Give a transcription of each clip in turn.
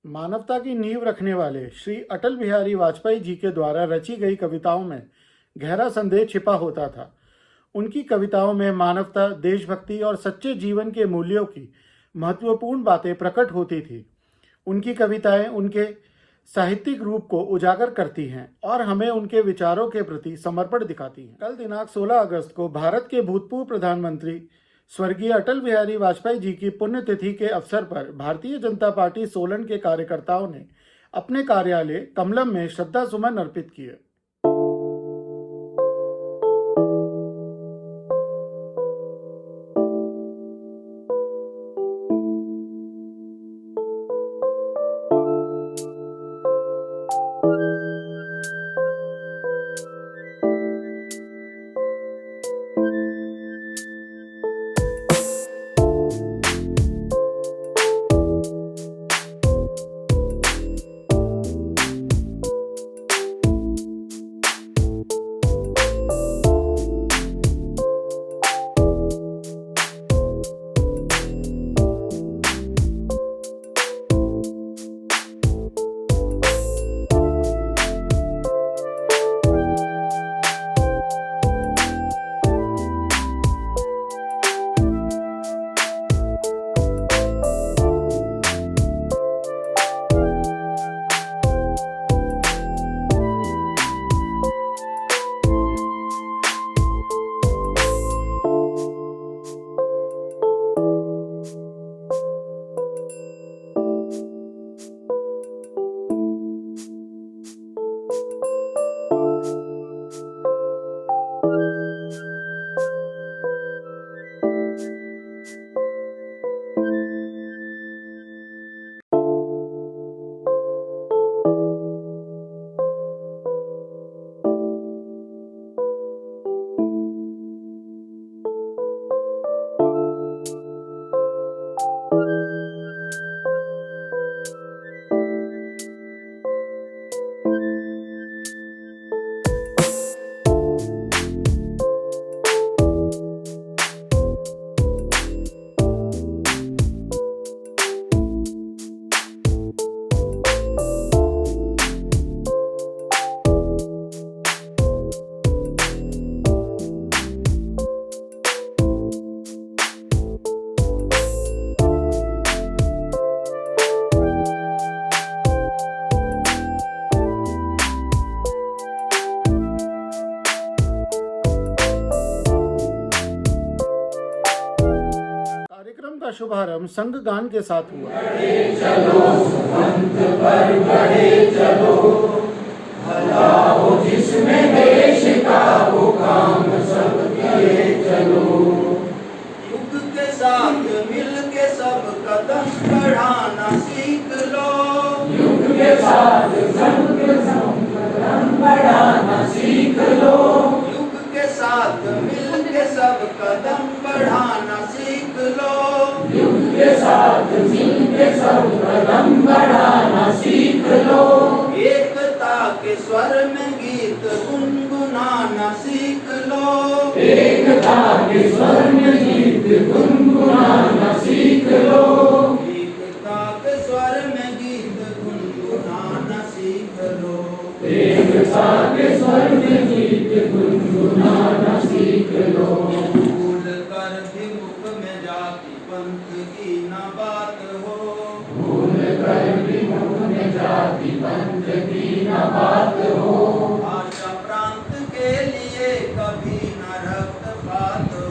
मानवता की नींव रखने वाले श्री अटल बिहारी वाजपेयी जी के द्वारा रची गई कविताओं में गहरा संदेश छिपा होता था। उनकी कविताओं में मानवता, देशभक्ति और सच्चे जीवन के मूल्यों की महत्वपूर्ण बातें प्रकट होती थी। उनकी कविताएं उनके साहित्यिक रूप को उजागर करती हैं और हमें उनके विचारों के प्रति समर्पण दिखाती हैं। कल दिनांक 16 अगस्त को भारत के भूतपूर्व प्रधानमंत्री स्वर्गीय अटल बिहारी वाजपेयी जी की पुण्यतिथि के अवसर पर भारतीय जनता पार्टी सोलन के कार्यकर्ताओं ने अपने कार्यालय कमलम में श्रद्धा सुमन अर्पित किए। कार्यक्रम का शुभारंभ संघ गान के साथ हुआ। चलो सुमंत पर बढ़े चलो, भला हो जिसमें देश का वो काम सब किए चलो। युग के साथ मिल के सब कदम बढ़ाना सीख लो, युग के साथ सब कदम बढ़ाना सीख लो। युग के साथ मिल के सब कदम बढ़ाना सीख लो, युग के साथ मिल के सब कदम बढ़ाना सीख लो। एकता के स्वर में गीत गुनगुनाना सीख लो, एकता के स्वर में गीत गुनगुनाना सीख लो। एकता के स्वर में गीत गुनगुनाना सीख लो, एकता के स्वर में गीत गुनगुनाना सीख लो। भूल कर भी मुख में जाति पंथ की न बात हो, भूल कर भी मुख में जाति पंथ की न बात हो। भाषा प्रांत के लिए कभी न रक्तपात हो,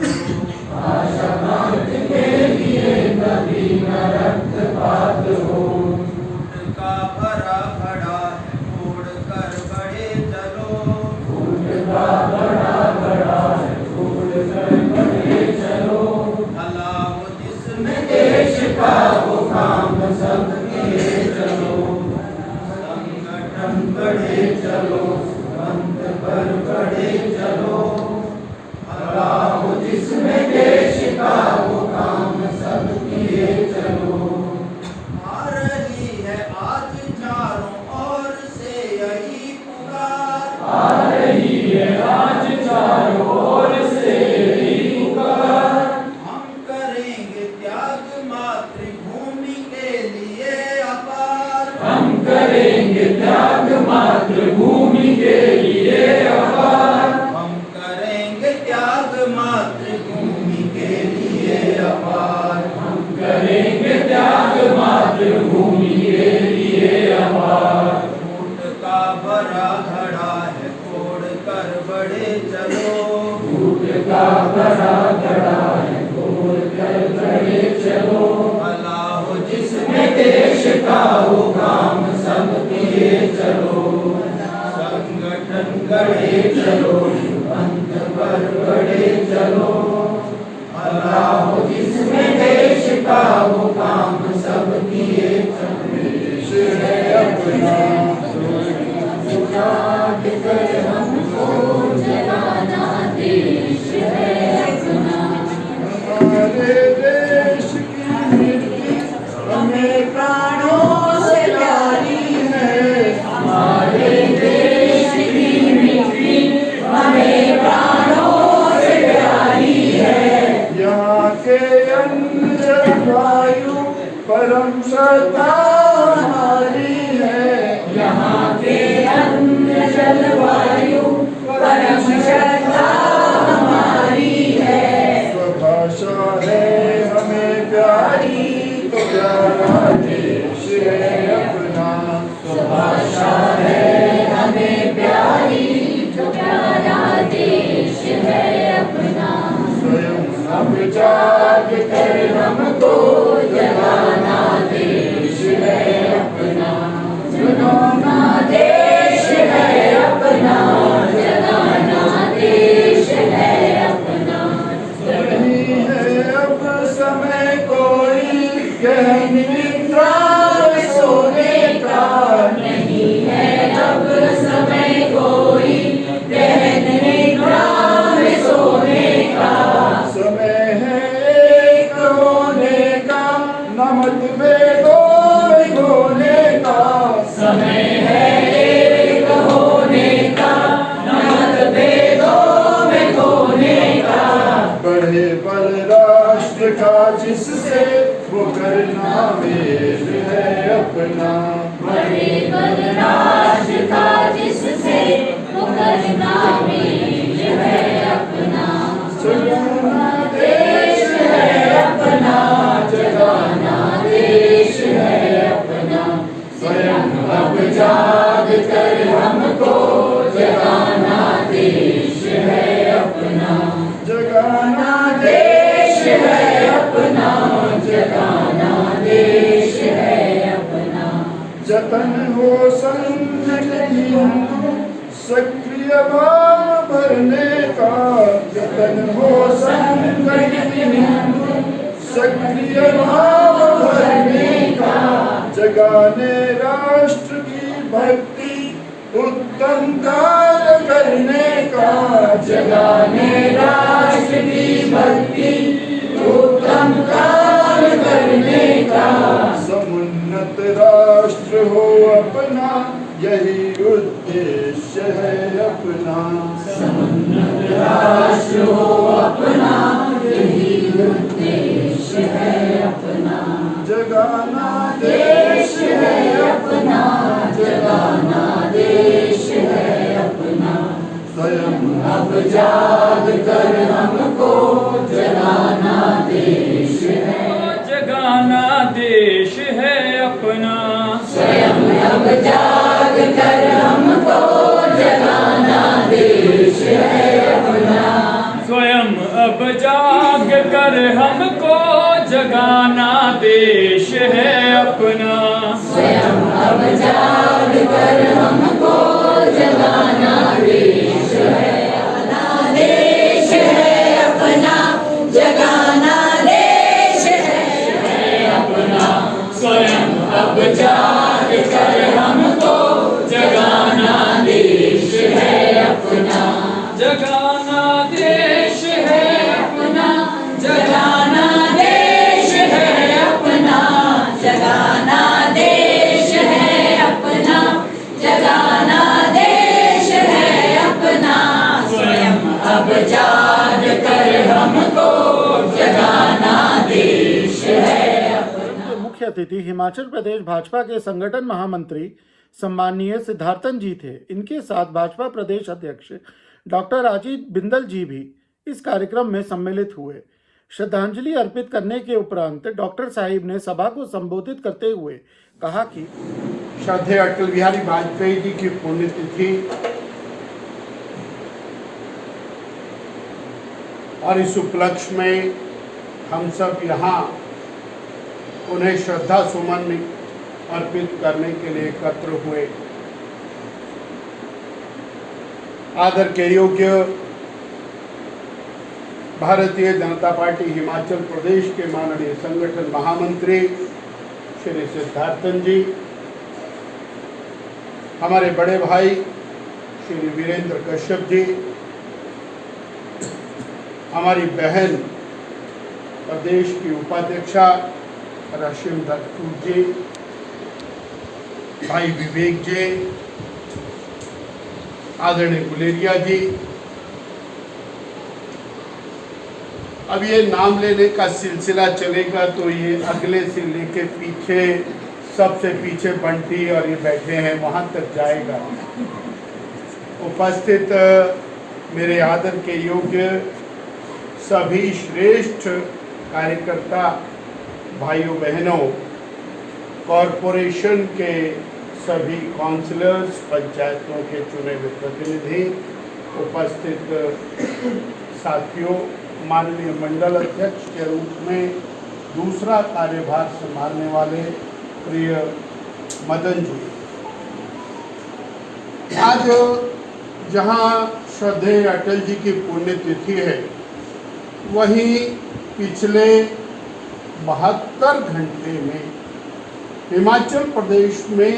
भाषा प्रांत के लिए कभी न रक्तपात हो। फूट का भरा खड़ा है फोड़ कर बढ़े चलो, फूट का भरा खड़ा है फोड़ कर बढ़े चलो। भला हो जिसमें देश का वो काम सब किए चलो, संगठन बढ़े चलो, पंथ पर बढ़े चलो। भला हो जिसमें देश का वो काम सब किए चलो। आ रही है आज चारों ओर से यही पुकार, आ रही है आज चारों ओर से यही पुकार। हम करेंगे त्याग मातृभूमि के लिए अपार, हम करेंगे त्याग मातृभूमि के लिए अपार, हम करेंगे त्याग मातृभूमि के लिए अपार, हम करेंगे त्याग मातृभूमि के लिए अपार। ऊंट का भरा घड़ा है फोड़ कर बढ़े चलो, ऊंट का भरा घड़ा है फोड़ कर बढ़े चलो, भला हो जिसमें देश का वो काम सब किए चलो, संगठन गढ़े चलो, पंथ पर बढ़े चलो, भला हो जिसमें देश का वो काम सब किए चलो। देश है अपना याद कर हमको जगाना, देश है अपना, हमारे देश की मिट्टी हमें प्राणों से प्यारी है, हमारे देश की मिट्टी हमें प्राणों से प्यारी है, यहाँ के अन्न जलवायु परम श्रद्धा हमारी है, यहाँ के अन्न जलवायु परम श्रद्धा हमारी है, स्वभाषा है हमें प्यारी तो प्यारा देश है अपना, स्वभाषा है हमें प्यारी तो प्यारा देश है अपना, स्वयं अब जाग कर हमको जगाना, देश है अपना, जगाना देश है अपना, जगाना देश है अपना, नहीं है अब समय कोई गहन निद्रा में सोने का, नहीं है अब समय कोई गहन निद्रा में सोने का, समय है एक होने का न मतभेदों में खोने का, समय है एक होने का न मतभेदों में खोने का, बढ़े बल राष्ट्र का जिससे वो करना मेल है अपना, बढ़े बल राष्ट्र का जिससे वो करना मेल है अपना, जगाना देश है अपना, जगाना देश है अपना, स्वयं अब जाग कर हमको जगाना देश है अपना, जगाना देश है अपना, जगाना देश है अपना, जतन हो संगठन हिंदू सक्रिय भाव भरने का, जतन हो संगठन हिंदू सक्रिय भाव भरने का, जगाने राष्ट्र की भक्ति उत्तम कार्य करने का, जगाने राष्ट्र की भक्ति उत्तम कार्य करने का, समुन्नत राष्ट्र हो अपना यही उद्देश्य है अपना, समुन्नत राष्ट्र हो अपना यही उद्देश्य है अपना, जगाना देश है अपना, जगाना देश है अपना, स्वयं अब जाग कर हमको जगाना देश है, जगाना देश है अपना, स्वयं अब जाग कर हमको जगाना देश है अपना, स्वयं अब जाग कर हमको जगाना देश है अपना, स्वयं अब जाग कर हमको जगाना देश है अपना, देश है अपना, जगाना देश है अपना, स्वयं अब जाग कर हमको जगाना देश है अपना, जगाना देश है अपना, जगाना देश है अपना, जगाना देश है अपना, जगाना अतिथि हिमाचल प्रदेश भाजपा के संगठन महामंत्री सम्माननीय सिद्धार्थन जी थे। इनके साथ भाजपा प्रदेश अध्यक्ष डॉक्टर अजीत बिंदल जी भी इस कार्यक्रम में सम्मिलित हुए। श्रद्धांजलि अर्पित करने के उपरांत डॉक्टर साहिब ने सभा को संबोधित करते हुए कहा कि श्रद्धेय अटल बिहारी वाजपेयी जी की पुण्यतिथि और इस उपलक्ष्य में हम सब यहाँ उन्हें श्रद्धा सुमन अर्पित करने के लिए एकत्र हुए। आदर के योग्य भारतीय जनता पार्टी हिमाचल प्रदेश के माननीय संगठन महामंत्री श्री सिद्धार्थन जी, हमारे बड़े भाई श्री वीरेंद्र कश्यप जी, हमारी बहन प्रदेश की उपाध्यक्षा रशिम दत्तूर जी, भाई विवेक जी, आदरणीय गुलेरिया जी। अब ये नाम लेने का सिलसिला चलेगा तो ये अगले से लेके पीछे, सबसे पीछे बंटी और ये बैठे हैं वहाँ तक जाएगा। उपस्थित मेरे आदर के योग्य सभी श्रेष्ठ कार्यकर्ता भाइयों बहनों, कॉरपोरेशन के सभी काउंसलर्स, पंचायतों के चुने हुए प्रतिनिधि, उपस्थित साथियों, माननीय मंडल अध्यक्ष के रूप में दूसरा कार्यभार संभालने वाले प्रिय मदन जी, आज जहां श्रद्धेय अटल जी की पुण्यतिथि है, वहीं पिछले 72 घंटे में हिमाचल प्रदेश में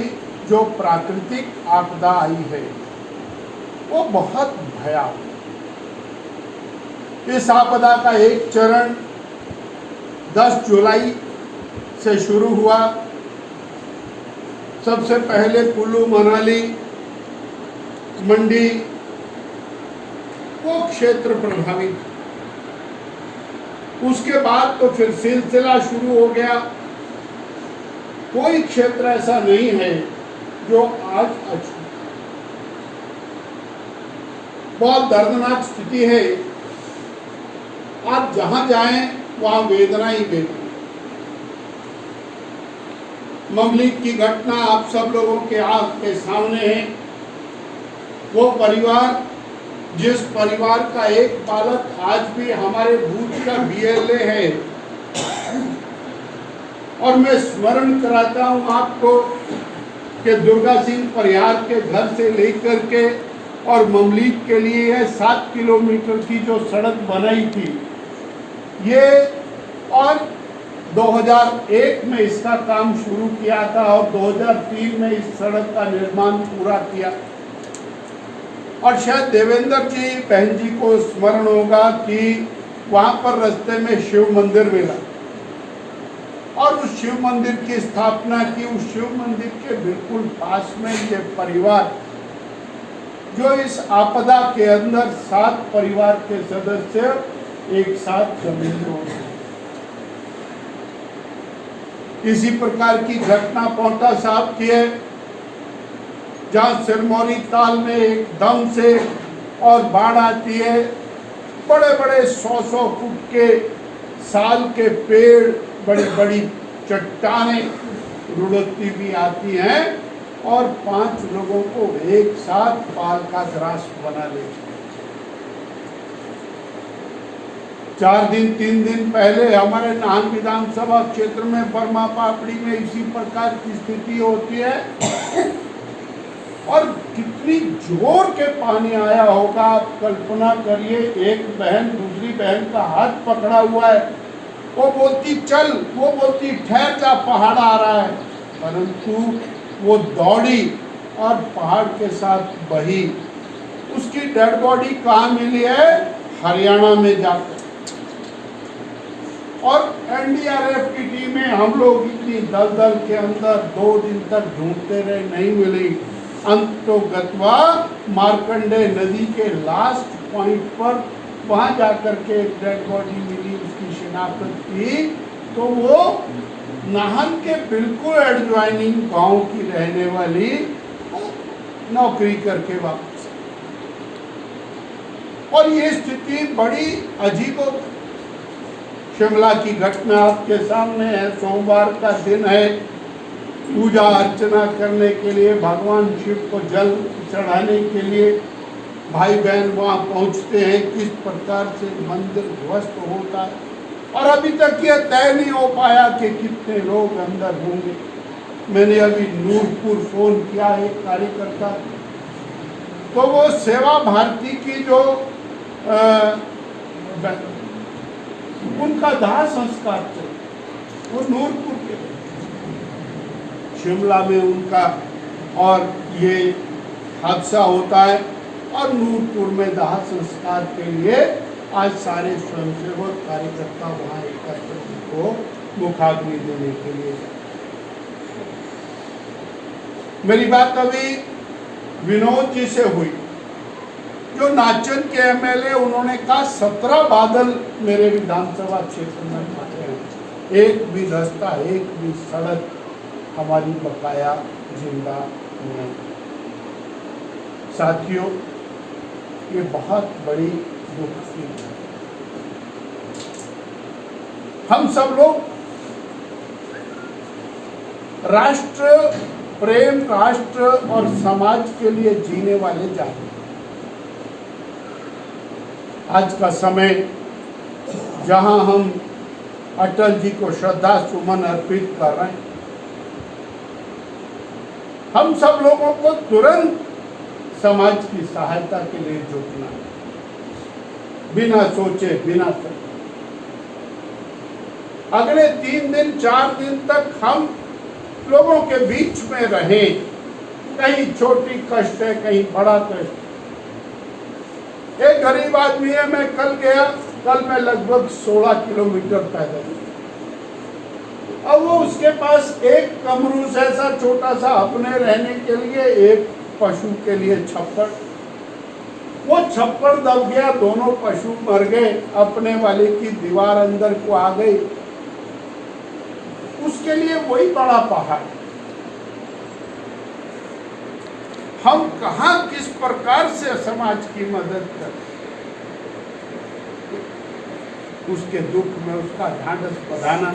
जो प्राकृतिक आपदा आई है वो बहुत भयावह। इस आपदा का एक चरण 10 जुलाई से शुरू हुआ। सबसे पहले कुल्लू मनाली मंडी वो क्षेत्र प्रभावित, उसके बाद तो फिर सिलसिला शुरू हो गया। कोई क्षेत्र ऐसा नहीं है जो आज अछूता। बहुत दर्दनाक स्थिति है। आप जहां जाएं वहां वेदना ही वेदना। ममलीक की घटना आप सब लोगों के आंख के सामने है। वो परिवार, जिस परिवार का एक बालक आज भी हमारे बूथ का BLA है, और मैं स्मरण कराता हूं आपको कि दुर्गा सिंह परिहार के घर से लेकर के और ममलीक के लिए 7 किलोमीटर की जो सड़क बनाई थी, ये और 2001 में इसका काम शुरू किया था और 2003 में इस सड़क का निर्माण पूरा किया। और शायद देवेंद्र जी, बहन जी को स्मरण होगा कि वहां पर रास्ते में शिव मंदिर मिला और उस शिव मंदिर की स्थापना की। उस शिव मंदिर के बिल्कुल पास में ये परिवार, जो इस आपदा के अंदर 7 परिवार के सदस्य एक साथ जमीन हो गए। इसी प्रकार की घटना पौंटा साहब की है, जहाँ सिरमौरी ताल में एकदम से और बाढ़ आती है। बड़े बड़े 100-100 फुट के साल के पेड़, बड़ी बड़ी चट्टानें रुड़ती भी आती हैं और 5 लोगों को एक साथ पाल का ग्रास बना लेती। 4 दिन 3 दिन पहले हमारे नाहन विधानसभा क्षेत्र में बर्मा पापड़ी में इसी प्रकार की स्थिति होती है और कितनी जोर के पानी आया होगा। आप कल्पना करिए, एक बहन दूसरी बहन का हाथ पकड़ा हुआ है, वो बोलती चल, वो बोलती ठहर जा, पहाड़ आ रहा है, परंतु वो दौड़ी और पहाड़ के साथ बही। उसकी डेड बॉडी कहाँ मिली है? हरियाणा में जाकर। और NDRF की टीमें, हम लोग इतनी दलदल के अंदर 2 दिन तक ढूंढते रहे, नहीं मिली। अंतो गत्वा मार्कंडे नदी के लास्ट पॉइंट पर वहां जाकर के एक डेड बॉडी मिली, उसकी शिनाख्त की तो वो नाहन के बिल्कुल एडजॉइनिंग गांव की रहने वाली नौकरी करके वापस। और ये स्थिति बड़ी अजीब हो गई। शिमला की घटना आपके सामने है। सोमवार का दिन है, पूजा अर्चना करने के लिए, भगवान शिव को जल चढ़ाने के लिए भाई बहन वहाँ पहुँचते हैं। किस प्रकार से मंदिर ध्वस्त होता है और अभी तक यह तय नहीं हो पाया कि कितने लोग अंदर होंगे। मैंने अभी नूरपुर फोन किया एक कार्यकर्ता, तो वो सेवा भारती की जो उनका दाह संस्कार चल, वो नूरपुर के, शिमला में उनका और ये हादसा होता है और नूरपुर में दाह संस्कार के लिए आज सारे स्वयंसेवक कार्यकर्ता वहाँ एकत्र को मुखाग्नि देने के लिए। मेरी बात अभी विनोद जी से हुई, जो नाचन के एमएलए, उन्होंने कहा 17 बादल मेरे विधानसभा क्षेत्र में फटे हैं, एक भी रास्ता, एक भी सड़क हमारी बकाया जिंदा नहीं। साथियों, ये बहुत बड़ी दुख की बात है। हम सब लोग राष्ट्र प्रेम, राष्ट्र और समाज के लिए जीने वाले जाते हैं। आज का समय जहां हम अटल जी को श्रद्धा सुमन अर्पित कर रहे हैं, हम सब लोगों को तुरंत समाज की सहायता के लिए जुटना है, बिना सोचे बिना सोचे। अगले 3 दिन 4 दिन तक हम लोगों के बीच में रहें। कहीं छोटी कष्ट है, कहीं बड़ा कष्ट। एक गरीब आदमी है, मैं कल गया, कल मैं लगभग 16 किलोमीटर पैदल, अब वो उसके पास एक कमरूस ऐसा छोटा सा अपने रहने के लिए, एक पशु के लिए छप्पड़, वो छप्पड़ दब गया, दोनों पशु मर गए, अपने वाले की दीवार अंदर को आ गई, उसके लिए वही बड़ा पहाड़। हम कहां किस प्रकार से समाज की मदद कर, उसके दुख में उसका ढांढस बंधाना,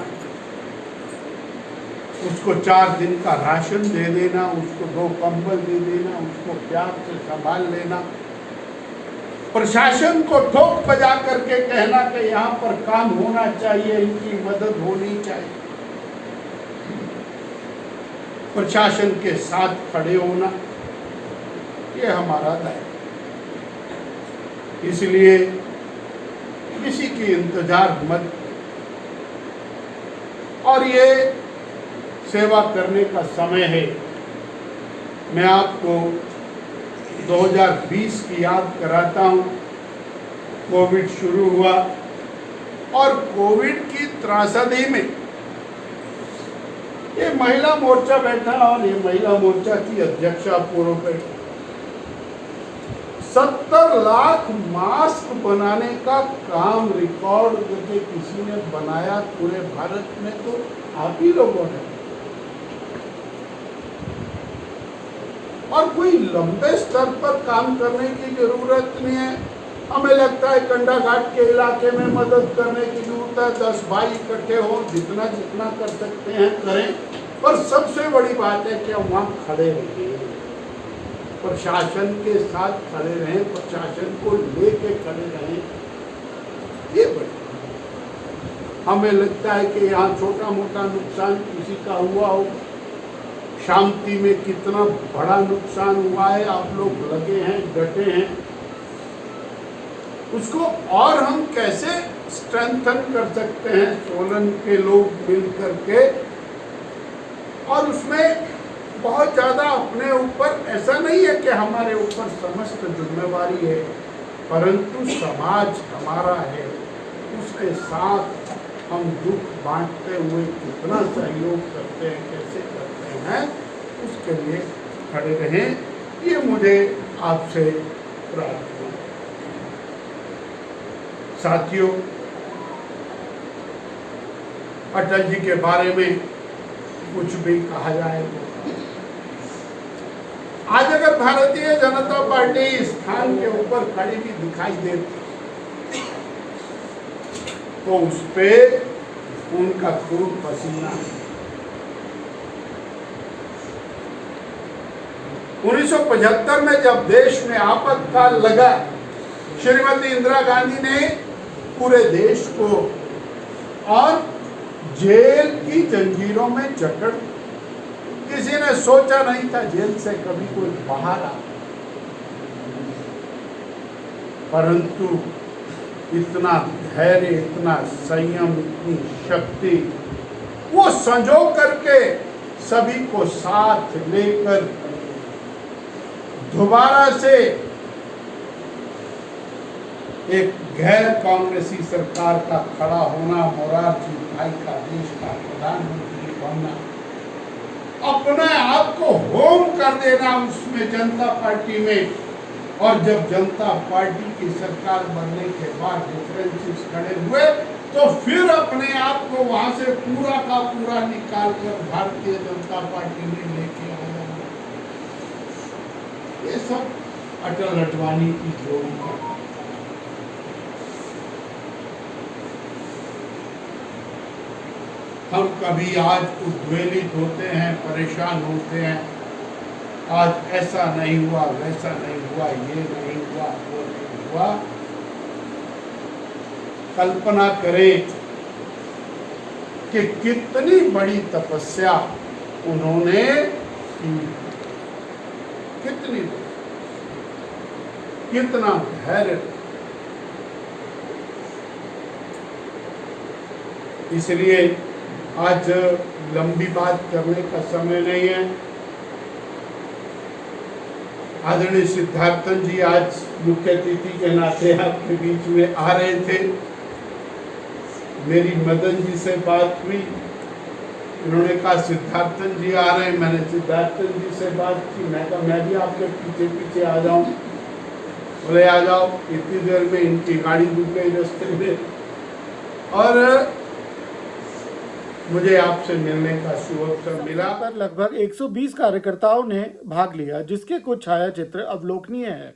उसको 4 दिन का राशन दे देना, उसको 2 कंबल दे देना, उसको प्यार से संभाल लेना, प्रशासन को ठोक बजा करके कहना कि यहाँ पर काम होना चाहिए, इनकी मदद होनी चाहिए, प्रशासन के साथ खड़े होना, ये हमारा दायित्व। इसलिए किसी की इंतजार मत, और ये सेवा करने का समय है। मैं आपको 2020 की याद कराता हूँ। कोविड शुरू हुआ और कोविड की त्रासदी में ये महिला मोर्चा बैठा और ये महिला मोर्चा की अध्यक्षा पूर्व बैठा, 70 लाख मास्क बनाने का काम रिकॉर्ड करके किसी ने बनाया पूरे भारत में, तो आप ही लोगों ने। और कोई लंबे स्तर पर काम करने की जरूरत नहीं है। हमें लगता है कंडा घाट के इलाके में मदद करने की जरूरत है, 10 भाई इकट्ठे हो, जितना जितना कर सकते हैं करें, पर सबसे बड़ी बात है कि हम वहाँ खड़े रहें, प्रशासन के साथ खड़े रहें, प्रशासन को लेके खड़े रहें। ये बड़ी, हमें लगता है कि यहाँ छोटा मोटा नुकसान किसी का हुआ हो, शांति में कितना बड़ा नुकसान हुआ है, आप लोग लगे हैं, डटे हैं, उसको और हम कैसे स्ट्रेंथन कर सकते हैं, सोलन के लोग मिल करके, और उसमें बहुत ज़्यादा अपने ऊपर, ऐसा नहीं है कि हमारे ऊपर समस्त जिम्मेवारी है, परंतु समाज हमारा है, उसके साथ हम दुख बांटते हुए कितना सहयोग करते हैं, कैसे करते हैं, उसके लिए खड़े रहें। ये मुझे आपसे प्रार्थना। साथियों, अटल जी के बारे में कुछ भी कहा जाए। आज अगर भारतीय जनता पार्टी इस स्थान के ऊपर खड़ी भी दिखाई देती तो उस पे उनका खून पसीना है। 1975 में जब देश में आपातकाल लगा, श्रीमती इंदिरा गांधी ने पूरे देश को और जेल की जंजीरों में जकड़, किसी ने सोचा नहीं था जेल से कभी कोई बाहर आ, परंतु इतना धैर्य, इतना संयम, इतनी शक्ति वो संजो करके सभी को साथ लेकर दोबारा से एक गैर कांग्रेसी सरकार का खड़ा होना, मोरारजी भाई का देश का प्रधानमंत्री बनना, अपने आप को होम कर देना उसमें जनता पार्टी में, और जब जनता पार्टी की सरकार बनने के बाद डिफरेंसेस खड़े हुए तो फिर अपने आप को वहां से पूरा का पूरा निकाल कर भारतीय जनता पार्टी में लेके आया। ये सब अटल अडवाणी की जोड़ी का। हम कभी आज उद्वेलित होते हैं, परेशान होते हैं, आज ऐसा नहीं हुआ, वैसा नहीं हुआ, ये नहीं हुआ, वो नहीं हुआ। कल्पना करें कि कितनी बड़ी तपस्या उन्होंने की, कितना धैर्य। इसलिए आज लंबी बात करने का समय नहीं है। आदरणीय सिद्धार्थन जी आज मुख्य अतिथि के नाते आपके बीच में आ रहे थे। मेरी मदन जी से बात हुई, उन्होंने कहा सिद्धार्थन जी आ रहे हैं। मैंने सिद्धार्थन जी से बात की, मैं कहा मैं भी आपके पीछे पीछे आ जाऊं। बोले आ जाओ। इतनी देर में इनकी गाड़ी रुक गई रास्ते में और मुझे आपसे मिलने का सुअवसर मिला। पर लगभग 120 कार्यकर्ताओं ने भाग लिया, जिसके कुछ छायाचित्र अवलोकनीय है।